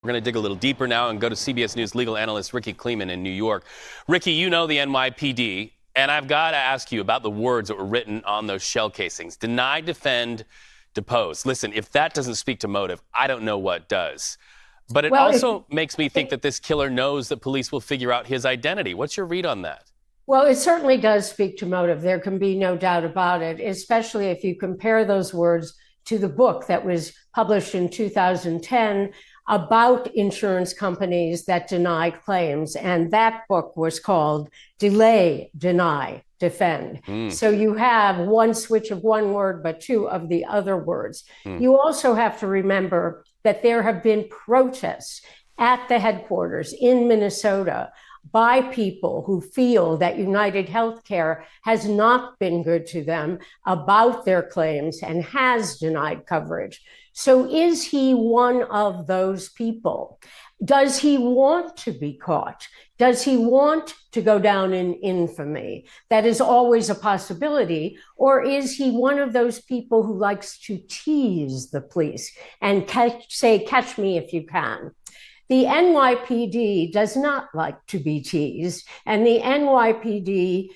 We're going to dig a little deeper now and go to CBS News legal analyst Rikki Klieman in New York. Rikki, you know the NYPD, and I've got to ask you about the words that were written on those shell casings. Deny, defend, depose. Listen, if that doesn't speak to motive, I don't know what does. But it also makes me think that this killer knows that police will figure out his identity. What's your read on that? Well, it certainly does speak to motive. There can be no doubt about it, especially if you compare those words to the book that was published in 2010 about insurance companies that deny claims. And that book was called Delay, Deny, Defend. So you have one switch of one word, but two of the other words. You also have to remember that there have been protests at the headquarters in Minnesota by people who feel that UnitedHealthcare has not been good to them about their claims and has denied coverage. So is he one of those people? Does he want to be caught? Does he want to go down in infamy? That is always a possibility. Or is he one of those people who likes to tease the police and say, catch me if you can? The NYPD does not like to be teased, and the NYPD,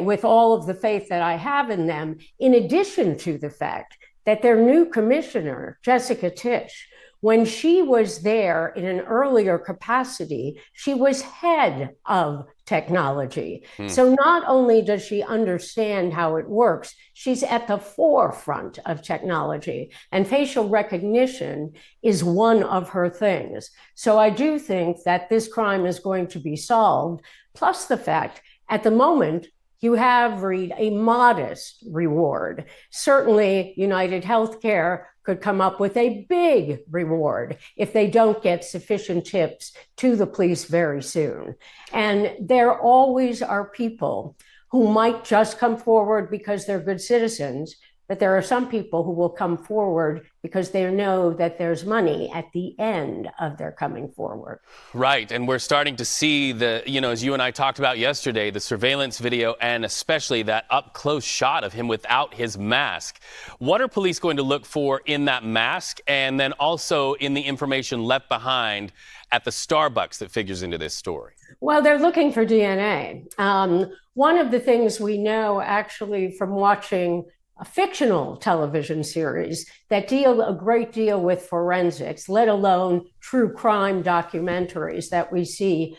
with all of the faith that I have in them, in addition to the fact that their new commissioner, Jessica Tisch, when she was there in an earlier capacity, she was head of technology. So not only does she understand how it works, she's at the forefront of technology, and facial recognition is one of her things. So I do think that this crime is going to be solved, plus the fact at the moment, you have, Reed, a modest reward. Certainly, UnitedHealthcare could come up with a big reward if they don't get sufficient tips to the police very soon. And there always are people who might just come forward because they're good citizens, but there are some people who will come forward because they know that there's money at the end of their coming forward. Right, and we're starting to see as you and I talked about yesterday, the surveillance video and especially that up-close shot of him without his mask. What are police going to look for in that mask and then also in the information left behind at the Starbucks that figures into this story? Well, they're looking for DNA. One of the things we know actually from watching a fictional television series that deal a great deal with forensics, let alone true crime documentaries that we see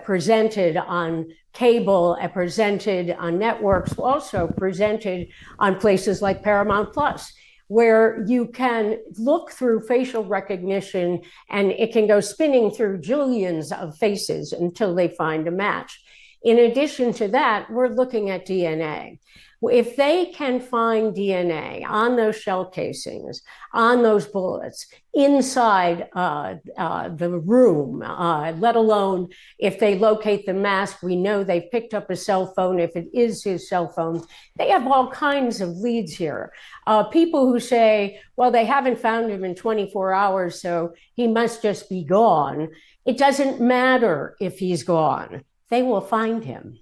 presented on cable, presented on networks, also presented on places like Paramount Plus, where you can look through facial recognition and it can go spinning through jillions of faces until they find a match. In addition to that, we're looking at DNA. If they can find DNA on those shell casings, on those bullets, inside the room, let alone if they locate the mask, we know they've picked up a cell phone. If it is his cell phone, they have all kinds of leads here. People who say, well, they haven't found him in 24 hours, so he must just be gone. It doesn't matter if he's gone. They will find him.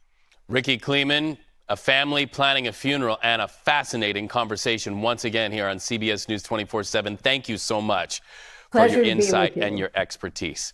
Rikki Klieman, a family planning a funeral, and a fascinating conversation once again here on CBS News 24/7. Thank you so much for your insight and your expertise.